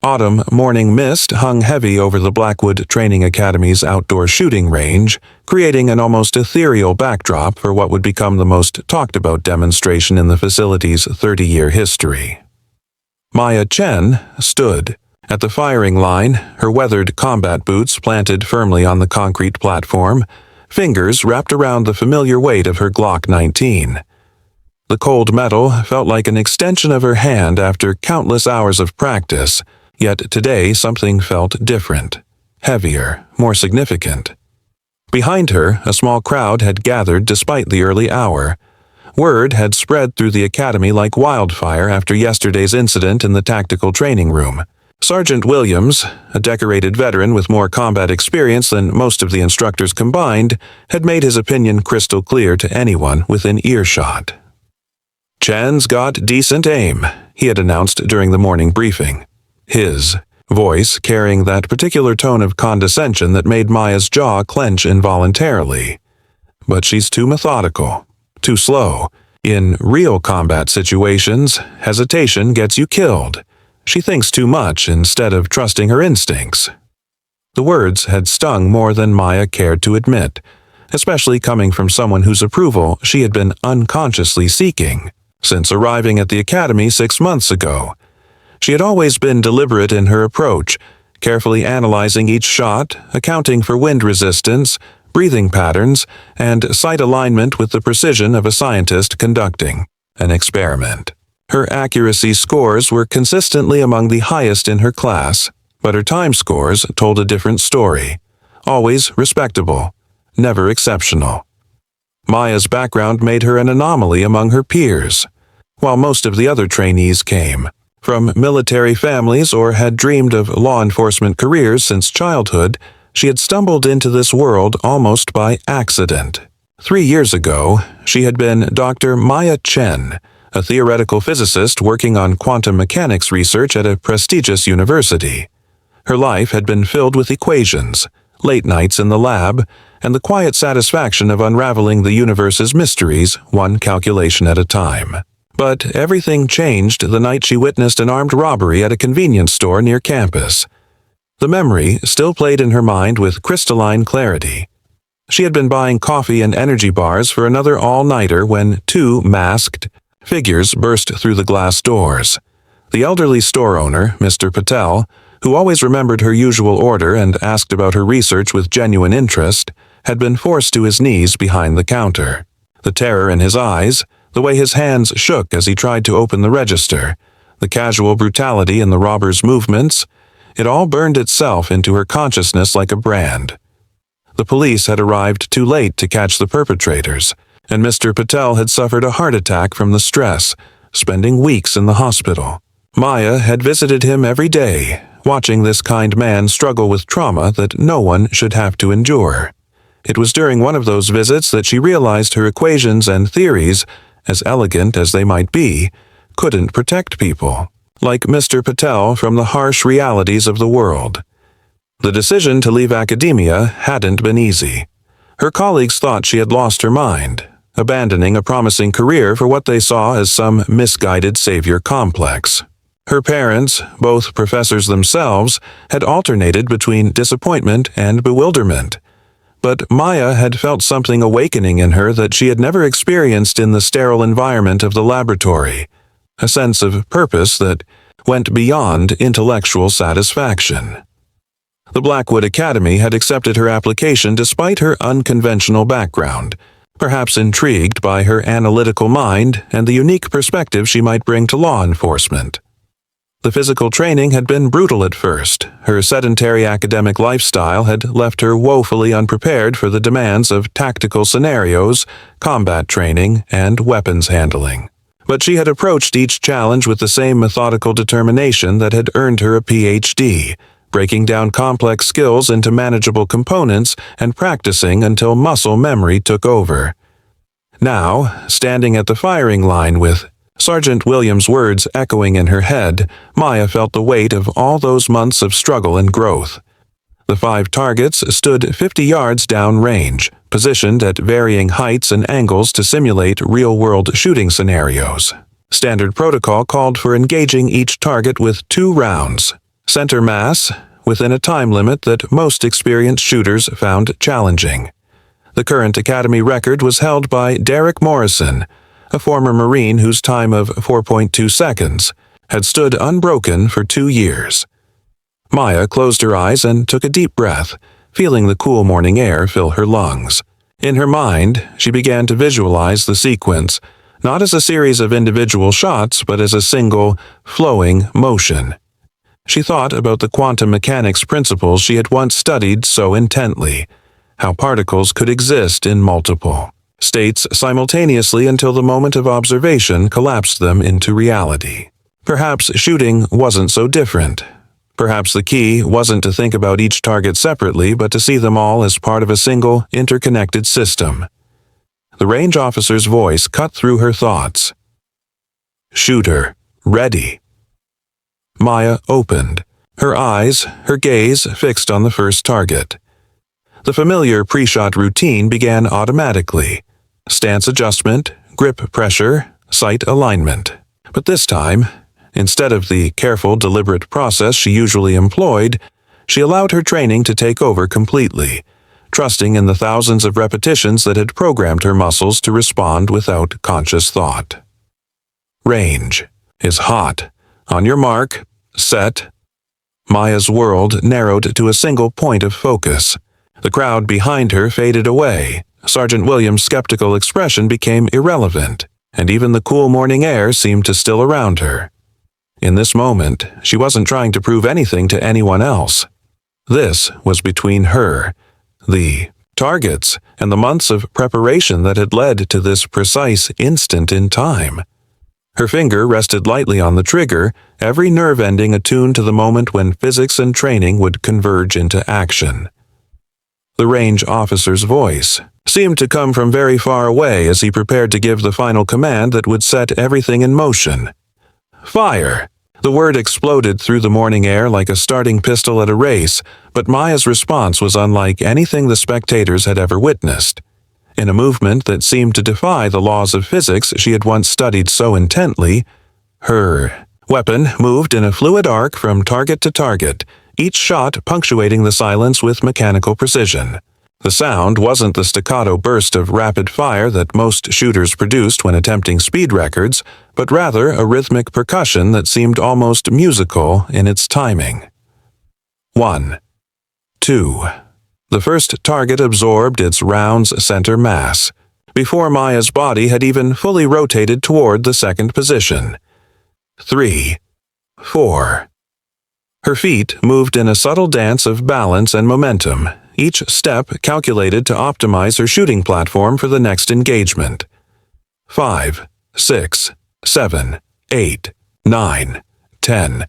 Autumn morning mist hung heavy over the Blackwood Training Academy's outdoor shooting range, creating an almost ethereal backdrop for what would become the most talked-about demonstration in the facility's 30-year history. Maya Chen stood at the firing line, her weathered combat boots planted firmly on the concrete platform, fingers wrapped around the familiar weight of her Glock 19. The cold metal felt like an extension of her hand after countless hours of practice, yet today something felt different, heavier, more significant. Behind her, a small crowd had gathered despite the early hour. Word had spread through the academy like wildfire after yesterday's incident in the tactical training room. Sergeant Williams, a decorated veteran with more combat experience than most of the instructors combined, had made his opinion crystal clear to anyone within earshot. "Chen's got decent aim," he had announced during the morning briefing, his voice carrying that particular tone of condescension that made Maya's jaw clench involuntarily. "But she's too methodical, too slow. In real combat situations, hesitation gets you killed. She thinks too much instead of trusting her instincts." The words had stung more than Maya cared to admit, especially coming from someone whose approval she had been unconsciously seeking since arriving at the academy 6 months ago. She had always been deliberate in her approach, carefully analyzing each shot, accounting for wind resistance, breathing patterns, and sight alignment with the precision of a scientist conducting an experiment. Her accuracy scores were consistently among the highest in her class, but her time scores told a different story. Always respectable, never exceptional. Maya's background made her an anomaly among her peers. While most of the other trainees came from military families or had dreamed of law enforcement careers since childhood, she had stumbled into this world almost by accident. 3 years ago, she had been Dr. Maya Chen, a theoretical physicist working on quantum mechanics research at a prestigious university. Her life had been filled with equations, late nights in the lab, and the quiet satisfaction of unraveling the universe's mysteries one calculation at a time. But everything changed the night she witnessed an armed robbery at a convenience store near campus. The memory still played in her mind with crystalline clarity. She had been buying coffee and energy bars for another all-nighter when 2 masked figures burst through the glass doors. The elderly store owner, Mr. Patel, who always remembered her usual order and asked about her research with genuine interest, had been forced to his knees behind the counter. The terror in his eyes, the way his hands shook as he tried to open the register, the casual brutality in the robber's movements, it all burned itself into her consciousness like a brand. The police had arrived too late to catch the perpetrators, and Mr. Patel had suffered a heart attack from the stress, spending weeks in the hospital. Maya had visited him every day, watching this kind man struggle with trauma that no one should have to endure. It was during one of those visits that she realized her equations and theories, as elegant as they might be, couldn't protect people, like Mr. Patel, from the harsh realities of the world. The decision to leave academia hadn't been easy. Her colleagues thought she had lost her mind, abandoning a promising career for what they saw as some misguided savior complex. Her parents, both professors themselves, had alternated between disappointment and bewilderment. But Maya had felt something awakening in her that she had never experienced in the sterile environment of the laboratory, a sense of purpose that went beyond intellectual satisfaction. The Blackwood Academy had accepted her application despite her unconventional background, perhaps intrigued by her analytical mind and the unique perspective she might bring to law enforcement. The physical training had been brutal at first. Her sedentary academic lifestyle had left her woefully unprepared for the demands of tactical scenarios, combat training, and weapons handling. But she had approached each challenge with the same methodical determination that had earned her a PhD, breaking down complex skills into manageable components and practicing until muscle memory took over. Now, standing at the firing line with Sergeant Williams' words echoing in her head, Maya felt the weight of all those months of struggle and growth. The 5 targets stood 50 yards downrange, positioned at varying heights and angles to simulate real-world shooting scenarios. Standard protocol called for engaging each target with 2 rounds, center mass, within a time limit that most experienced shooters found challenging. The current Academy record was held by Derek Morrison, a former Marine whose time of 4.2 seconds had stood unbroken for 2 years. Maya closed her eyes and took a deep breath, feeling the cool morning air fill her lungs. In her mind, she began to visualize the sequence, not as a series of individual shots, but as a single, flowing motion. She thought about the quantum mechanics principles she had once studied so intently, how particles could exist in multiple states simultaneously until the moment of observation collapsed them into reality. Perhaps shooting wasn't so different. Perhaps the key wasn't to think about each target separately, but to see them all as part of a single, interconnected system. The range officer's voice cut through her thoughts. "Shooter, ready." Maya opened, her eyes, her gaze fixed on the first target. The familiar pre-shot routine began automatically. Stance adjustment, grip pressure, sight alignment. But this time, instead of the careful, deliberate process she usually employed, she allowed her training to take over completely, trusting in the thousands of repetitions that had programmed her muscles to respond without conscious thought. Range is hot. On your mark, set. Maya's world narrowed to a single point of focus. The crowd behind her faded away. Sergeant Williams' skeptical expression became irrelevant, and even the cool morning air seemed to still around her. In this moment, she wasn't trying to prove anything to anyone else. This was between her, the targets, and the months of preparation that had led to this precise instant in time. Her finger rested lightly on the trigger, every nerve ending attuned to the moment when physics and training would converge into action. The range officer's voice seemed to come from very far away as he prepared to give the final command that would set everything in motion. "Fire!" The word exploded through the morning air like a starting pistol at a race, but Maya's response was unlike anything the spectators had ever witnessed. In a movement that seemed to defy the laws of physics she had once studied so intently, her weapon moved in a fluid arc from target to target, each shot punctuating the silence with mechanical precision. The sound wasn't the staccato burst of rapid fire that most shooters produced when attempting speed records, but rather a rhythmic percussion that seemed almost musical in its timing. 1, 2. The first target absorbed its round's center mass, before Maya's body had even fully rotated toward the second position. 3, 4. Her feet moved in a subtle dance of balance and momentum, each step calculated to optimize her shooting platform for the next engagement. 5, 6, 7, 8, 9, 10.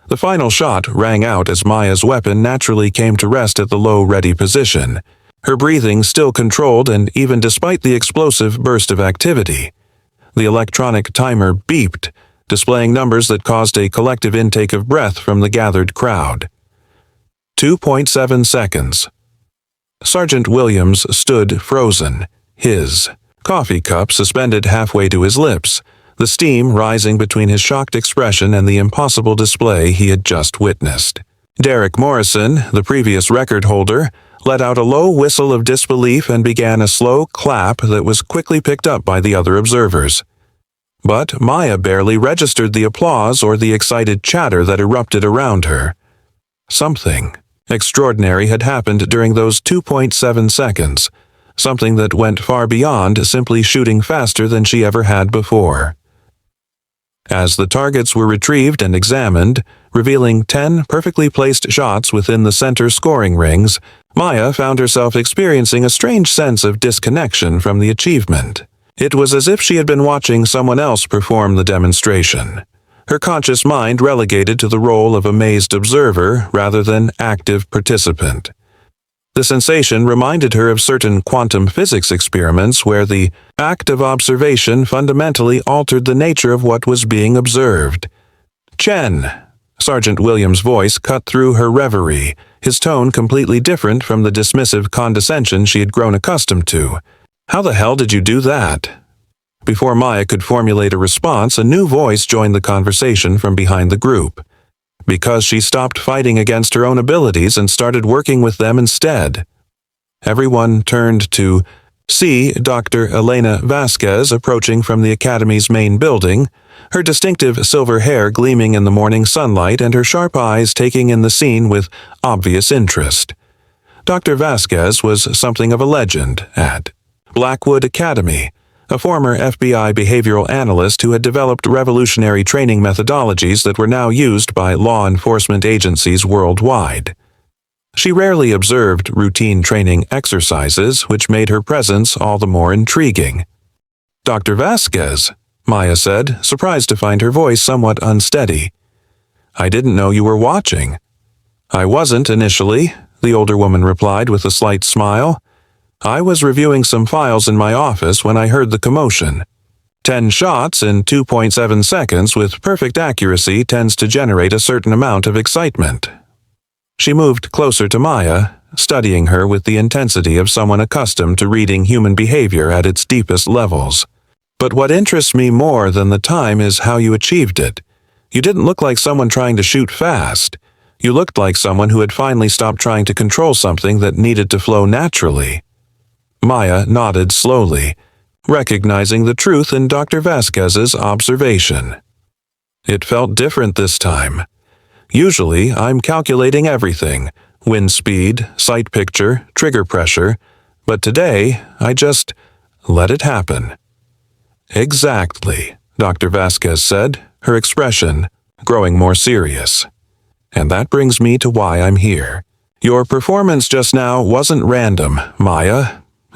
The final shot rang out as Maya's weapon naturally came to rest at the low ready position, her breathing still controlled and even despite the explosive burst of activity. The electronic timer beeped, displaying numbers that caused a collective intake of breath from the gathered crowd. 2.7 seconds. Sergeant Williams stood frozen, his coffee cup suspended halfway to his lips, the steam rising between his shocked expression and the impossible display he had just witnessed. Derek Morrison, the previous record holder, let out a low whistle of disbelief and began a slow clap that was quickly picked up by the other observers. But Maya barely registered the applause or the excited chatter that erupted around her. Something extraordinary had happened during those 2.7 seconds, something that went far beyond simply shooting faster than she ever had before. As the targets were retrieved and examined, revealing 10 perfectly placed shots within the center scoring rings, Maya found herself experiencing a strange sense of disconnection from the achievement. It was as if she had been watching someone else perform the demonstration, her conscious mind relegated to the role of amazed observer rather than active participant. The sensation reminded her of certain quantum physics experiments where the act of observation fundamentally altered the nature of what was being observed. "Chen!" Sergeant Williams' voice cut through her reverie, his tone completely different from the dismissive condescension she had grown accustomed to. "How the hell did you do that?" Before Maya could formulate a response, a new voice joined the conversation from behind the group. Because she stopped fighting against her own abilities and started working with them instead. Everyone turned to see Dr. Elena Vasquez approaching from the Academy's main building, her distinctive silver hair gleaming in the morning sunlight and her sharp eyes taking in the scene with obvious interest. Dr. Vasquez was something of a legend at Blackwood Academy, a former FBI behavioral analyst who had developed revolutionary training methodologies that were now used by law enforcement agencies worldwide. She rarely observed routine training exercises, which made her presence all the more intriguing. "Dr. Vasquez," Maya said, surprised to find her voice somewhat unsteady. "I didn't know you were watching." "I wasn't initially," the older woman replied with a slight smile. "I was reviewing some files in my office when I heard the commotion. 10 shots in 2.7 seconds with perfect accuracy tends to generate a certain amount of excitement." She moved closer to Maya, studying her with the intensity of someone accustomed to reading human behavior at its deepest levels. "But what interests me more than the time is how you achieved it. You didn't look like someone trying to shoot fast. You looked like someone who had finally stopped trying to control something that needed to flow naturally." Maya nodded slowly, recognizing the truth in Dr. Vasquez's observation. "It felt different this time. Usually, I'm calculating everything: wind speed, sight picture, trigger pressure, but today, I just let it happen." "Exactly," Dr. Vasquez said, her expression growing more serious. "And that brings me to why I'm here. Your performance just now wasn't random, Maya.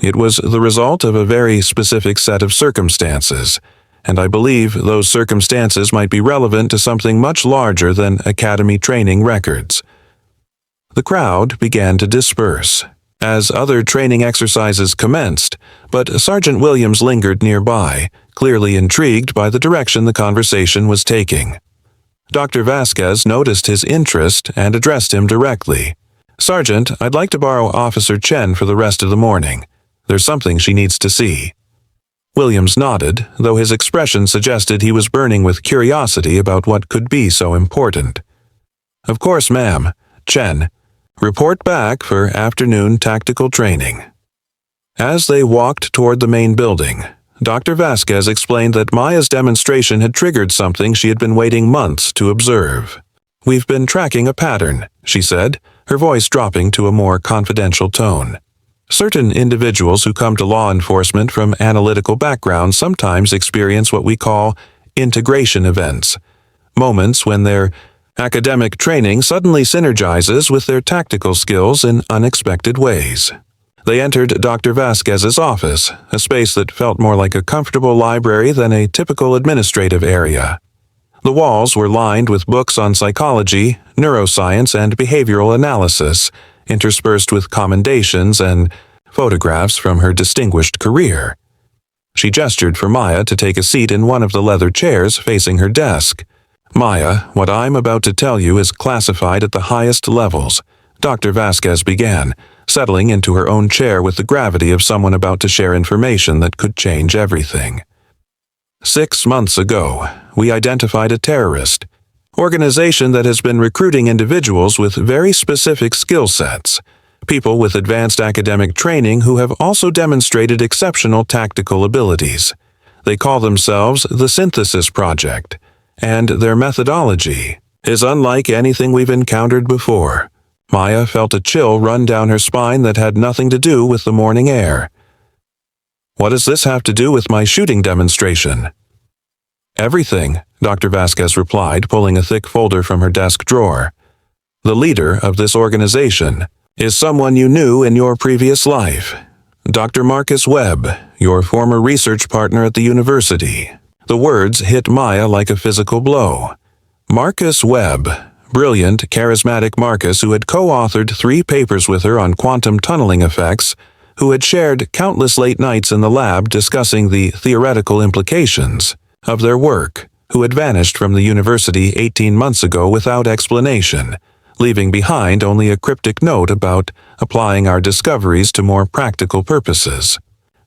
It was the result of a very specific set of circumstances, and I believe those circumstances might be relevant to something much larger than academy training records." The crowd began to disperse as other training exercises commenced, but Sergeant Williams lingered nearby, clearly intrigued by the direction the conversation was taking. Dr. Vasquez noticed his interest and addressed him directly. "Sergeant, I'd like to borrow Officer Chen for the rest of the morning. There's something she needs to see." Williams nodded, though his expression suggested he was burning with curiosity about what could be so important. "Of course, ma'am. Chen, report back for afternoon tactical training." As they walked toward the main building, Dr. Vasquez explained that Maya's demonstration had triggered something she had been waiting months to observe. "We've been tracking a pattern," she said, her voice dropping to a more confidential tone. "Certain individuals who come to law enforcement from analytical backgrounds sometimes experience what we call integration events, moments when their academic training suddenly synergizes with their tactical skills in unexpected ways." They entered Dr. Vasquez's office, a space that felt more like a comfortable library than a typical administrative area. The walls were lined with books on psychology, neuroscience, and behavioral analysis, interspersed with commendations and photographs from her distinguished career. She gestured for Maya to take a seat in one of the leather chairs facing her desk. "Maya, what I'm about to tell you is classified at the highest levels," Dr. Vasquez began, settling into her own chair with the gravity of someone about to share information that could change everything. 6 months ago, we identified a terrorist organization that has been recruiting individuals with very specific skill sets, people with advanced academic training who have also demonstrated exceptional tactical abilities. They call themselves the Synthesis Project, and their methodology is unlike anything we've encountered before. Maya felt a chill run down her spine that had nothing to do with the morning air. "What does this have to do with my shooting demonstration?" "Everything," Dr. Vasquez replied, pulling a thick folder from her desk drawer. "The leader of this organization is someone you knew in your previous life, Dr. Marcus Webb, your former research partner at the university." The words hit Maya like a physical blow. Marcus Webb, brilliant, charismatic Marcus who had co-authored 3 papers with her on quantum tunneling effects, who had shared countless late nights in the lab discussing the theoretical implications of their work, who had vanished from the university 18 months ago without explanation, leaving behind only a cryptic note about applying our discoveries to more practical purposes.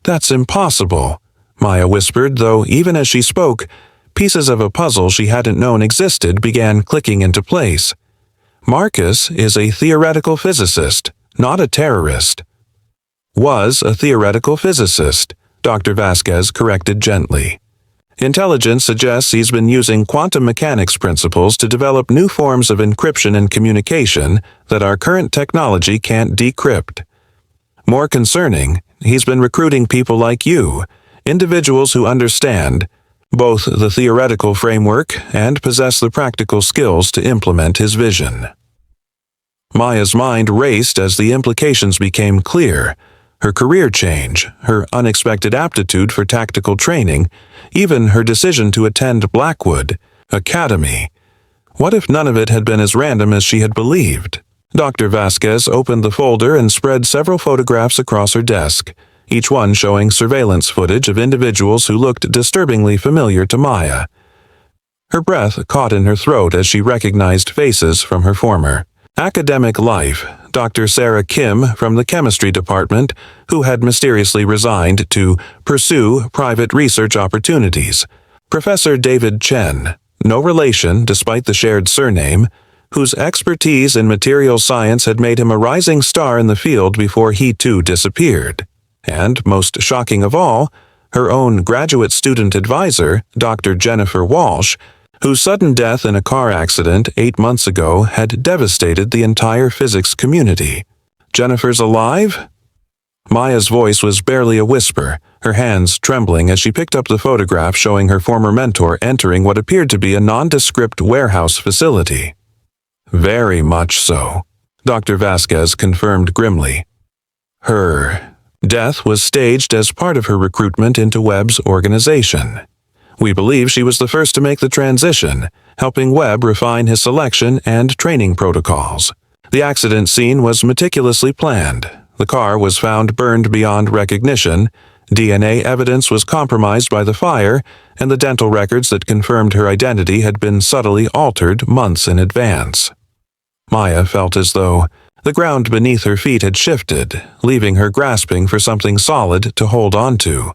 "That's impossible," Maya whispered, though even as she spoke, Pieces of a puzzle she hadn't known existed began clicking into place. Marcus is a theoretical physicist, not a terrorist. Was a theoretical physicist, Dr. Vasquez corrected gently. Intelligence suggests he's been using quantum mechanics principles to develop new forms of encryption and communication that our current technology can't decrypt. More concerning, he's been recruiting people like you, individuals who understand both the theoretical framework and possess the practical skills to implement his vision. Maya's mind raced as the implications became clear. Her career change, her unexpected aptitude for tactical training, even her decision to attend Blackwood Academy. What if none of it had been as random as she had believed? Dr. Vasquez opened the folder and spread several photographs across her desk, each one showing surveillance footage of individuals who looked disturbingly familiar to Maya. Her breath caught in her throat as she recognized faces from her former academic life. Dr. Sarah Kim from the chemistry department, who had mysteriously resigned to pursue private research opportunities. Professor David Chen, no relation despite the shared surname, whose expertise in material science had made him a rising star in the field before he too disappeared. And, most shocking of all, her own graduate student advisor, Dr. Jennifer Walsh, whose sudden death in a car accident 8 months ago had devastated the entire physics community. Jennifer's alive? Maya's voice was barely a whisper, her hands trembling as she picked up the photograph showing her former mentor entering what appeared to be a nondescript warehouse facility. Very much so, Dr. Vasquez confirmed grimly. Her death was staged as part of her recruitment into Webb's organization. We believe she was the first to make the transition, helping Webb refine his selection and training protocols. The accident scene was meticulously planned. The car was found burned beyond recognition, DNA evidence was compromised by the fire, and the dental records that confirmed her identity had been subtly altered months in advance. Maya felt as though the ground beneath her feet had shifted, leaving her grasping for something solid to hold on to.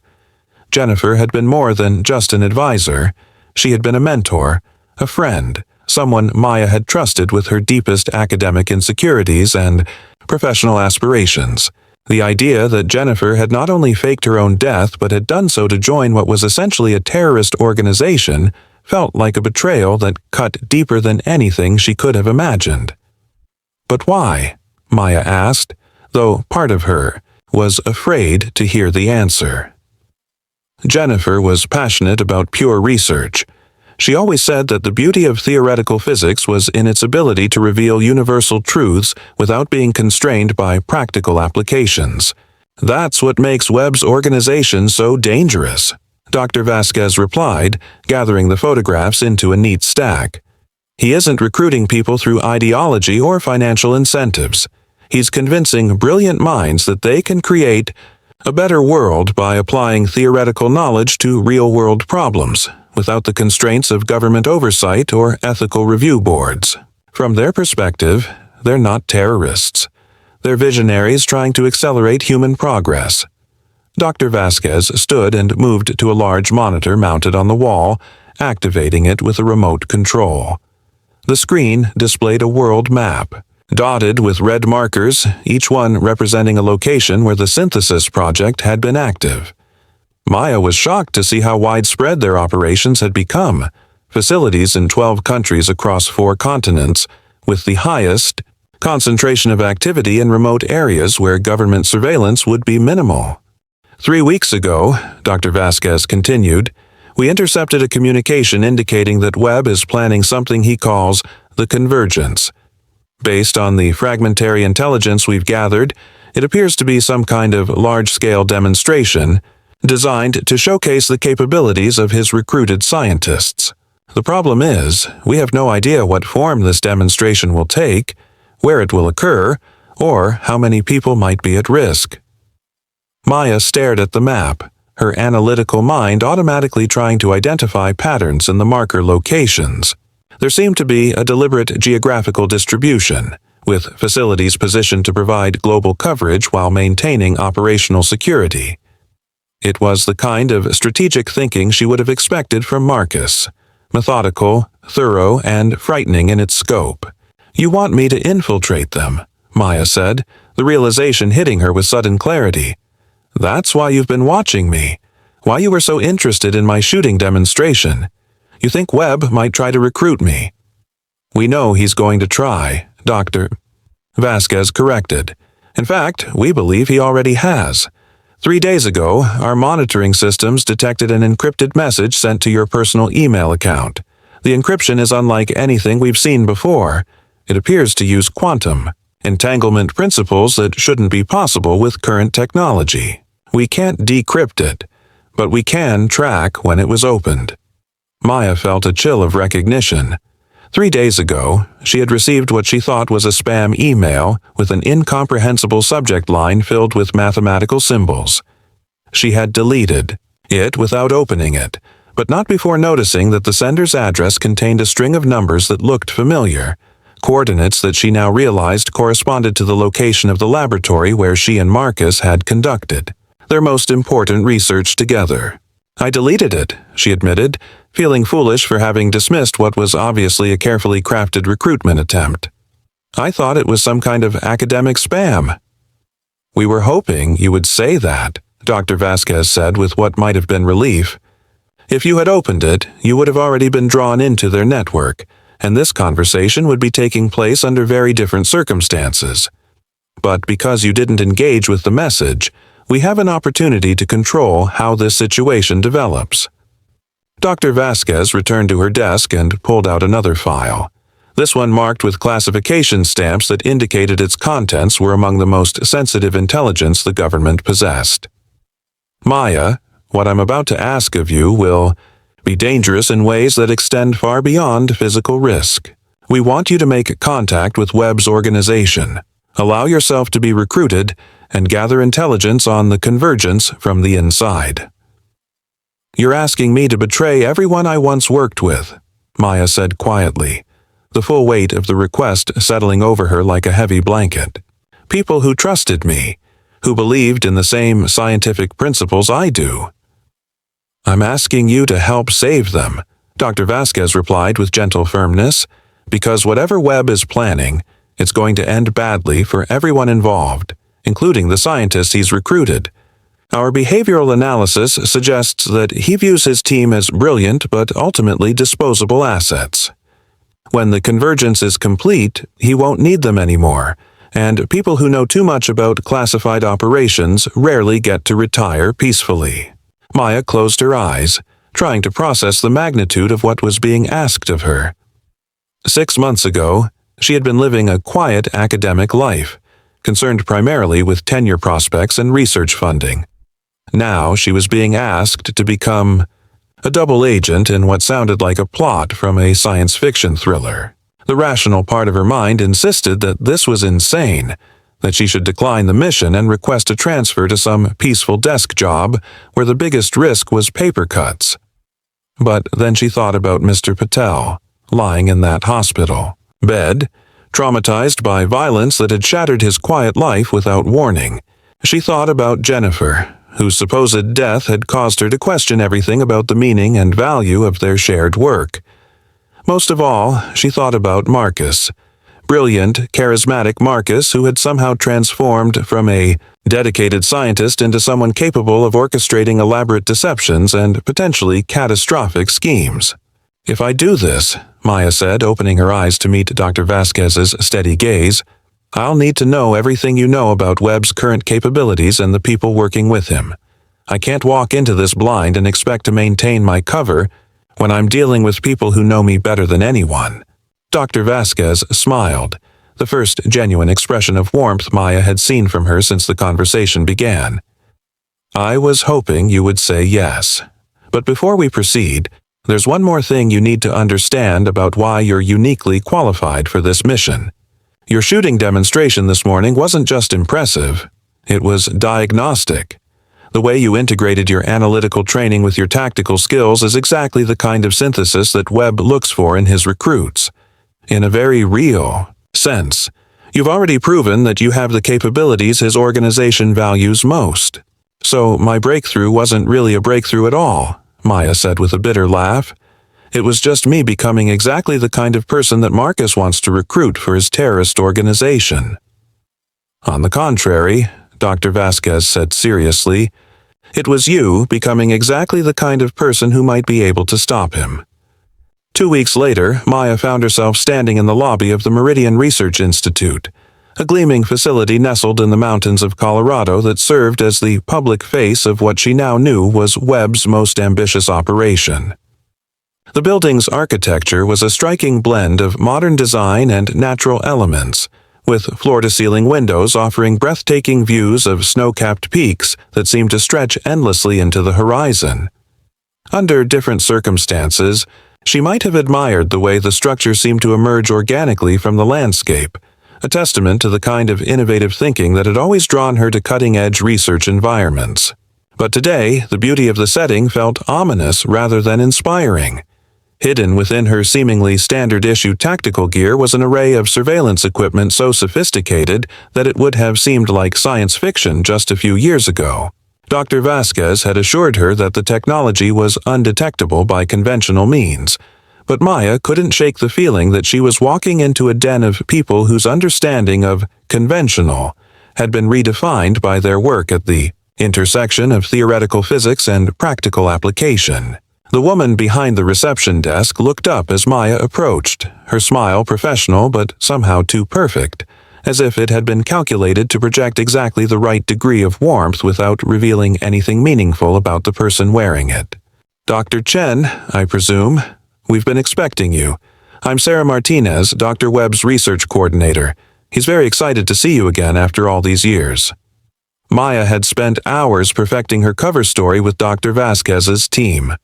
Jennifer had been more than just an advisor. She had been a mentor, a friend, someone Maya had trusted with her deepest academic insecurities and professional aspirations. The idea that Jennifer had not only faked her own death but had done so to join what was essentially a terrorist organization felt like a betrayal that cut deeper than anything she could have imagined. But why? Maya asked, though part of her was afraid to hear the answer. Jennifer was passionate about pure research. She always said that the beauty of theoretical physics was in its ability to reveal universal truths without being constrained by practical applications. That's what makes Webb's organization so dangerous, Dr. Vasquez replied, gathering the photographs into a neat stack. He isn't recruiting people through ideology or financial incentives. He's convincing brilliant minds that they can create a better world by applying theoretical knowledge to real-world problems, without the constraints of government oversight or ethical review boards. From their perspective, they're not terrorists. They're visionaries trying to accelerate human progress. Dr. Vasquez stood and moved to a large monitor mounted on the wall, activating it with a remote control. The screen displayed a world map, dotted with red markers, each one representing a location where the synthesis project had been active. Maya was shocked to see how widespread their operations had become, facilities in 12 countries across 4 continents, with the highest concentration of activity in remote areas where government surveillance would be minimal. 3 weeks ago, Dr. Vasquez continued, we intercepted a communication indicating that Webb is planning something he calls the convergence. Based on the fragmentary intelligence we've gathered, it appears to be some kind of large-scale demonstration designed to showcase the capabilities of his recruited scientists. The problem is, we have no idea what form this demonstration will take, where it will occur, or how many people might be at risk. Maya stared at the map, her analytical mind automatically trying to identify patterns in the marker locations. There seemed to be a deliberate geographical distribution, with facilities positioned to provide global coverage while maintaining operational security. It was the kind of strategic thinking she would have expected from Marcus. Methodical, thorough, and frightening in its scope. "You want me to infiltrate them," Maya said, the realization hitting her with sudden clarity. "That's why you've been watching me. Why you were so interested in my shooting demonstration. You think Webb might try to recruit me." "We know he's going to try," Dr. Vasquez corrected. "In fact, we believe he already has. 3 days ago, our monitoring systems detected an encrypted message sent to your personal email account. The encryption is unlike anything we've seen before. It appears to use quantum entanglement principles that shouldn't be possible with current technology. We can't decrypt it, but we can track when it was opened." Maya felt a chill of recognition. 3 days ago, she had received what she thought was a spam email with an incomprehensible subject line filled with mathematical symbols. She had deleted it without opening it, but not before noticing that the sender's address contained a string of numbers that looked familiar, coordinates that she now realized corresponded to the location of the laboratory where she and Marcus had conducted their most important research together. "I deleted it," she admitted, feeling foolish for having dismissed what was obviously a carefully crafted recruitment attempt. "I thought it was some kind of academic spam." "We were hoping you would say that," Dr. Vasquez said with what might have been relief. "If you had opened it, you would have already been drawn into their network, and this conversation would be taking place under very different circumstances. But because you didn't engage with the message, we have an opportunity to control how this situation develops." Dr. Vasquez returned to her desk and pulled out another file. This one marked with classification stamps that indicated its contents were among the most sensitive intelligence the government possessed. "Maya, what I'm about to ask of you will be dangerous in ways that extend far beyond physical risk. We want you to make contact with Webb's organization, allow yourself to be recruited, and gather intelligence on the convergence from the inside." "You're asking me to betray everyone I once worked with," Maya said quietly, the full weight of the request settling over her like a heavy blanket. "People who trusted me, who believed in the same scientific principles I do." "I'm asking you to help save them," Dr. Vasquez replied with gentle firmness, "because whatever Webb is planning, it's going to end badly for everyone involved, including the scientists he's recruited. Our behavioral analysis suggests that he views his team as brilliant but ultimately disposable assets. When the convergence is complete, he won't need them anymore, and people who know too much about classified operations rarely get to retire peacefully." Maya closed her eyes, trying to process the magnitude of what was being asked of her. 6 months ago, she had been living a quiet academic life, concerned primarily with tenure prospects and research funding. Now she was being asked to become a double agent in what sounded like a plot from a science fiction thriller. The rational part of her mind insisted that this was insane, that she should decline the mission and request a transfer to some peaceful desk job where the biggest risk was paper cuts. But then she thought about Mr. Patel, lying in that hospital bed, traumatized by violence that had shattered his quiet life without warning. She thought about Jennifer, whose supposed death had caused her to question everything about the meaning and value of their shared work. Most of all, she thought about Marcus. Brilliant, charismatic Marcus, who had somehow transformed from a dedicated scientist into someone capable of orchestrating elaborate deceptions and potentially catastrophic schemes. "If I do this," Maya said, opening her eyes to meet Dr. Vasquez's steady gaze, "I'll need to know everything you know about Webb's current capabilities and the people working with him. I can't walk into this blind and expect to maintain my cover when I'm dealing with people who know me better than anyone." Dr. Vasquez smiled, the first genuine expression of warmth Maya had seen from her since the conversation began. "I was hoping you would say yes. But before we proceed, there's one more thing you need to understand about why you're uniquely qualified for this mission. Your shooting demonstration this morning wasn't just impressive, it was diagnostic. The way you integrated your analytical training with your tactical skills is exactly the kind of synthesis that Webb looks for in his recruits. In a very real sense, you've already proven that you have the capabilities his organization values most. So my breakthrough wasn't really a breakthrough at all, Maya said with a bitter laugh. It was just me becoming exactly the kind of person that Marcus wants to recruit for his terrorist organization. On the contrary, Dr. Vasquez said seriously, it was you becoming exactly the kind of person who might be able to stop him. 2 weeks later, Maya found herself standing in the lobby of the Meridian Research Institute, a gleaming facility nestled in the mountains of Colorado that served as the public face of what she now knew was Webb's most ambitious operation. The building's architecture was a striking blend of modern design and natural elements, with floor-to-ceiling windows offering breathtaking views of snow-capped peaks that seemed to stretch endlessly into the horizon. Under different circumstances, she might have admired the way the structure seemed to emerge organically from the landscape, a testament to the kind of innovative thinking that had always drawn her to cutting-edge research environments. But today, the beauty of the setting felt ominous rather than inspiring. Hidden within her seemingly standard-issue tactical gear was an array of surveillance equipment so sophisticated that it would have seemed like science fiction just a few years ago. Dr. Vasquez had assured her that the technology was undetectable by conventional means, but Maya couldn't shake the feeling that she was walking into a den of people whose understanding of conventional had been redefined by their work at the intersection of theoretical physics and practical application. The woman behind the reception desk looked up as Maya approached, her smile professional but somehow too perfect, as if it had been calculated to project exactly the right degree of warmth without revealing anything meaningful about the person wearing it. "Dr. Chen, I presume? We've been expecting you. I'm Sarah Martinez, Dr. Webb's research coordinator. He's very excited to see you again after all these years." Maya had spent hours perfecting her cover story with Dr. Vasquez's team.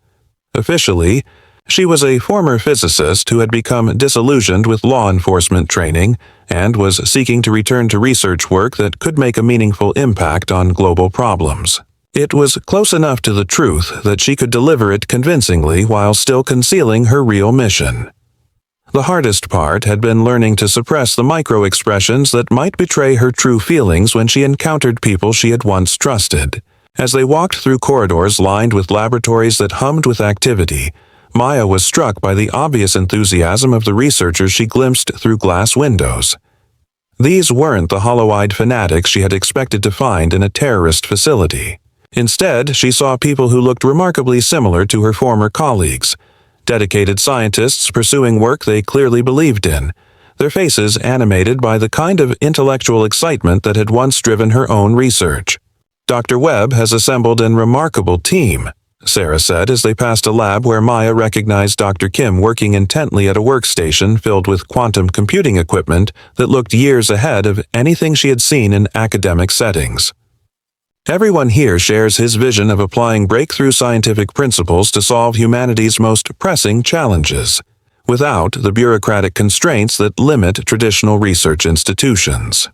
Officially, she was a former physicist who had become disillusioned with law enforcement training and was seeking to return to research work that could make a meaningful impact on global problems. It was close enough to the truth that she could deliver it convincingly while still concealing her real mission. The hardest part had been learning to suppress the micro-expressions that might betray her true feelings when she encountered people she had once trusted. As they walked through corridors lined with laboratories that hummed with activity, Maya was struck by the obvious enthusiasm of the researchers she glimpsed through glass windows. These weren't the hollow-eyed fanatics she had expected to find in a terrorist facility. Instead, she saw people who looked remarkably similar to her former colleagues, dedicated scientists pursuing work they clearly believed in, their faces animated by the kind of intellectual excitement that had once driven her own research. "Dr. Webb has assembled an remarkable team," Sarah said as they passed a lab where Maya recognized Dr. Kim working intently at a workstation filled with quantum computing equipment that looked years ahead of anything she had seen in academic settings. "Everyone here shares his vision of applying breakthrough scientific principles to solve humanity's most pressing challenges, without the bureaucratic constraints that limit traditional research institutions."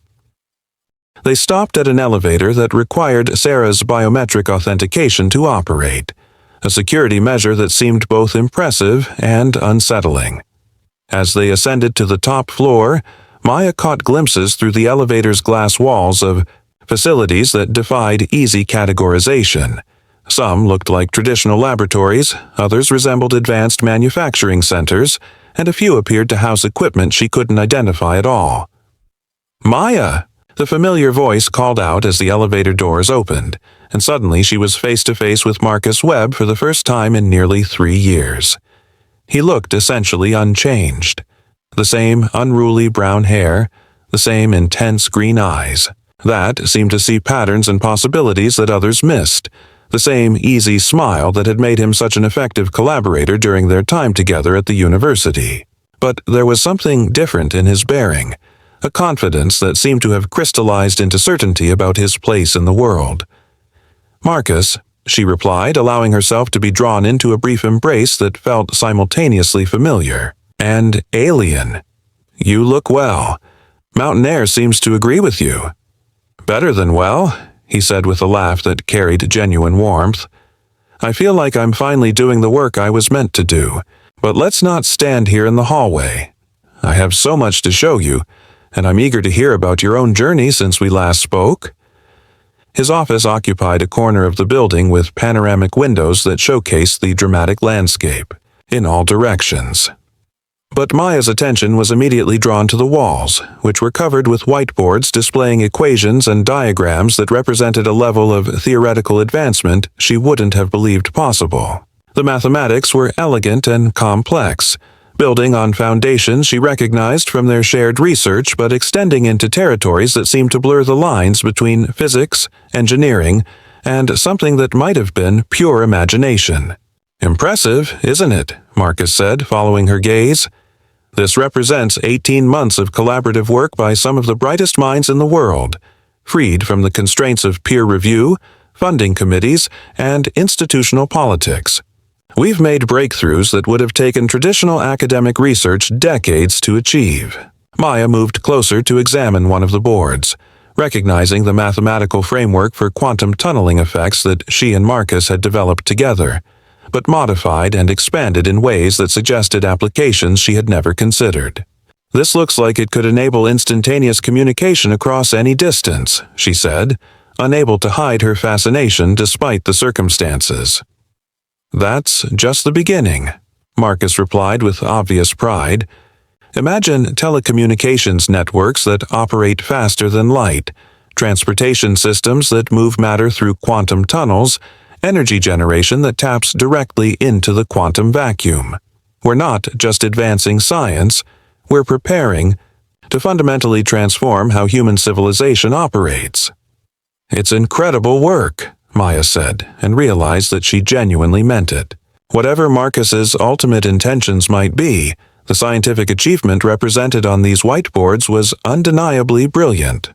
They stopped at an elevator that required Sarah's biometric authentication to operate, a security measure that seemed both impressive and unsettling. As they ascended to the top floor, Maya caught glimpses through the elevator's glass walls of facilities that defied easy categorization. Some looked like traditional laboratories, others resembled advanced manufacturing centers, and a few appeared to house equipment she couldn't identify at all. "Maya!" The familiar voice called out as the elevator doors opened, and suddenly she was face to face with Marcus Webb for the first time in nearly 3 years. He looked essentially unchanged. The same unruly brown hair, the same intense green eyes, that seemed to see patterns and possibilities that others missed, the same easy smile that had made him such an effective collaborator during their time together at the university. But there was something different in his bearing, a confidence that seemed to have crystallized into certainty about his place in the world. "Marcus," she replied, allowing herself to be drawn into a brief embrace that felt simultaneously familiar and alien. "You look well. Mountain air seems to agree with you." "Better than well," he said with a laugh that carried genuine warmth. "I feel like I'm finally doing the work I was meant to do. But let's not stand here in the hallway. I have so much to show you, and I'm eager to hear about your own journey since we last spoke." His office occupied a corner of the building with panoramic windows that showcased the dramatic landscape in all directions. But Maya's attention was immediately drawn to the walls, which were covered with whiteboards displaying equations and diagrams that represented a level of theoretical advancement she wouldn't have believed possible. The mathematics were elegant and complex, building on foundations she recognized from their shared research but extending into territories that seemed to blur the lines between physics, engineering, and something that might have been pure imagination. "Impressive, isn't it?" Marcus said, following her gaze. "This represents 18 months of collaborative work by some of the brightest minds in the world, freed from the constraints of peer review, funding committees, and institutional politics. We've made breakthroughs that would have taken traditional academic research decades to achieve." Maya moved closer to examine one of the boards, recognizing the mathematical framework for quantum tunneling effects that she and Marcus had developed together, but modified and expanded in ways that suggested applications she had never considered. "This looks like it could enable instantaneous communication across any distance," she said, unable to hide her fascination despite the circumstances. "That's just the beginning," Marcus replied with obvious pride. "Imagine telecommunications networks that operate faster than light, transportation systems that move matter through quantum tunnels, energy generation that taps directly into the quantum vacuum. We're not just advancing science, we're preparing to fundamentally transform how human civilization operates." "It's incredible work," Maya said, and realized that she genuinely meant it. Whatever Marcus's ultimate intentions might be, the scientific achievement represented on these whiteboards was undeniably brilliant.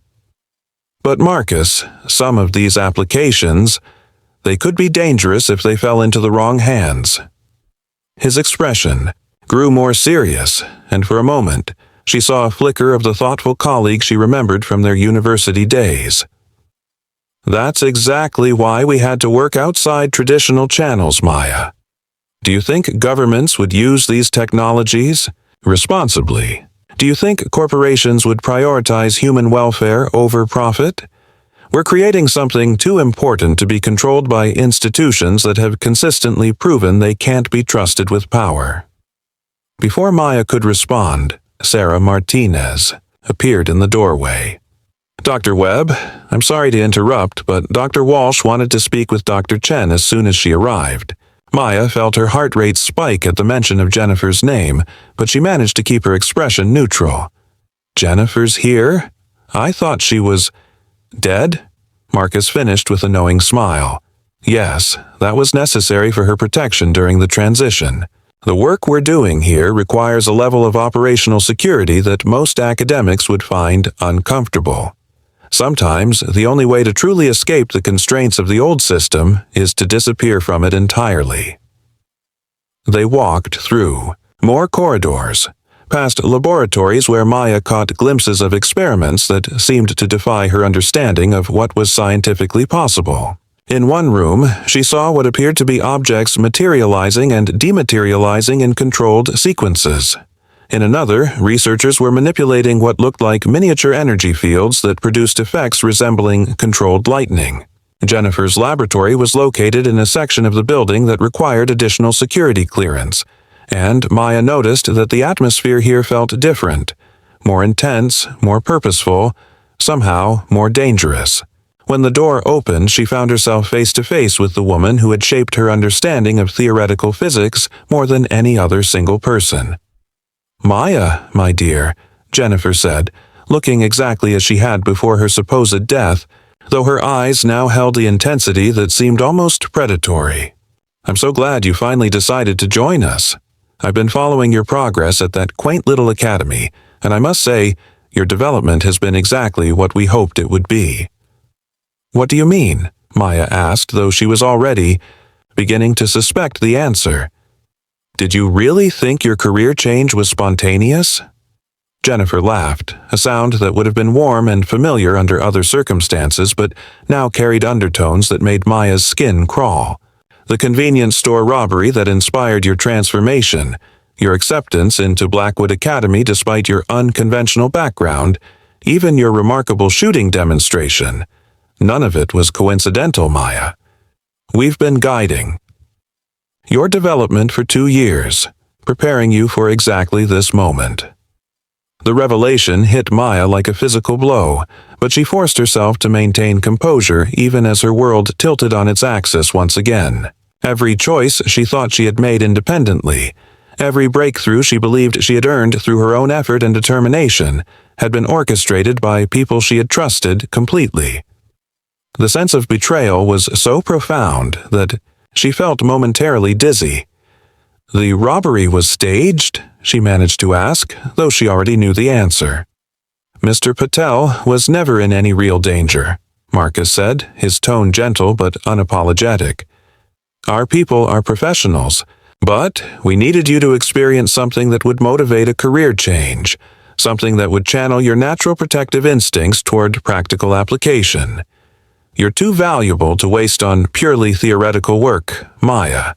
"But Marcus, some of these applications, they could be dangerous if they fell into the wrong hands." His expression grew more serious, and for a moment, she saw a flicker of the thoughtful colleague she remembered from their university days. "That's exactly why we had to work outside traditional channels, Maya. Do you think governments would use these technologies responsibly? Do you think corporations would prioritize human welfare over profit? We're creating something too important to be controlled by institutions that have consistently proven they can't be trusted with power." Before Maya could respond, Sarah Martinez appeared in the doorway. "Dr. Webb, I'm sorry to interrupt, but Dr. Walsh wanted to speak with Dr. Chen as soon as she arrived." Maya felt her heart rate spike at the mention of Jennifer's name, but she managed to keep her expression neutral. "Jennifer's here? I thought she was dead?" Marcus finished with a knowing smile. "Yes, that was necessary for her protection during the transition. The work we're doing here requires a level of operational security that most academics would find uncomfortable. Sometimes, the only way to truly escape the constraints of the old system is to disappear from it entirely." They walked through more corridors, past laboratories where Maya caught glimpses of experiments that seemed to defy her understanding of what was scientifically possible. In one room, she saw what appeared to be objects materializing and dematerializing in controlled sequences. In another, researchers were manipulating what looked like miniature energy fields that produced effects resembling controlled lightning. Jennifer's laboratory was located in a section of the building that required additional security clearance, and Maya noticed that the atmosphere here felt different, more intense, more purposeful, somehow more dangerous. When the door opened, she found herself face to face with the woman who had shaped her understanding of theoretical physics more than any other single person. "Maya, my dear," Jennifer said, looking exactly as she had before her supposed death, though her eyes now held the intensity that seemed almost predatory. "I'm so glad you finally decided to join us. I've been following your progress at that quaint little academy, and I must say, your development has been exactly what we hoped it would be." "What do you mean?" Maya asked, though she was already beginning to suspect the answer. "Did you really think your career change was spontaneous?" Jennifer laughed, a sound that would have been warm and familiar under other circumstances, but now carried undertones that made Maya's skin crawl. "The convenience store robbery that inspired your transformation, your acceptance into Blackwood Academy despite your unconventional background, even your remarkable shooting demonstration. None of it was coincidental, Maya. We've been guiding your development for 2 years, preparing you for exactly this moment. The revelation hit Maya like a physical blow, but she forced herself to maintain composure even as her world tilted on its axis once again. Every choice she thought she had made independently, every breakthrough she believed she had earned through her own effort and determination, had been orchestrated by people she had trusted completely. The sense of betrayal was so profound that she felt momentarily dizzy. The robbery was staged? She managed to ask, though she already knew the answer. Mr. Patel was never in any real danger, Marcus said, his tone gentle but unapologetic. Our people are professionals, but we needed you to experience something that would motivate a career change, something that would channel your natural protective instincts toward practical application. You're too valuable to waste on purely theoretical work, Maya.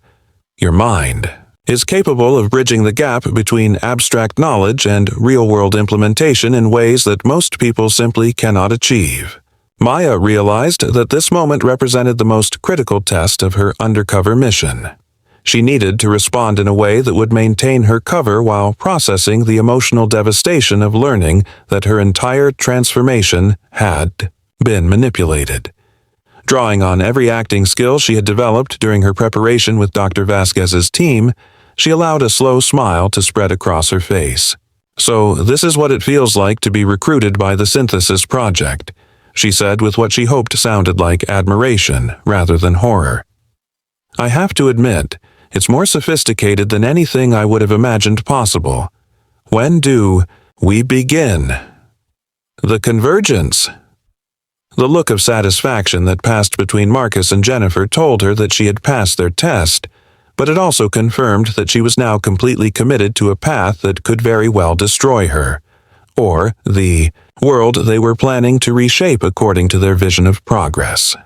Your mind is capable of bridging the gap between abstract knowledge and real-world implementation in ways that most people simply cannot achieve. Maya realized that this moment represented the most critical test of her undercover mission. She needed to respond in a way that would maintain her cover while processing the emotional devastation of learning that her entire transformation had been manipulated. Drawing on every acting skill she had developed during her preparation with Dr. Vasquez's team, she allowed a slow smile to spread across her face. So this is what it feels like to be recruited by the Synthesis Project, she said with what she hoped sounded like admiration rather than horror. I have to admit, it's more sophisticated than anything I would have imagined possible. When do we begin? The convergence. The look of satisfaction that passed between Marcus and Jennifer told her that she had passed their test, but it also confirmed that she was now completely committed to a path that could very well destroy her, or the world they were planning to reshape according to their vision of progress.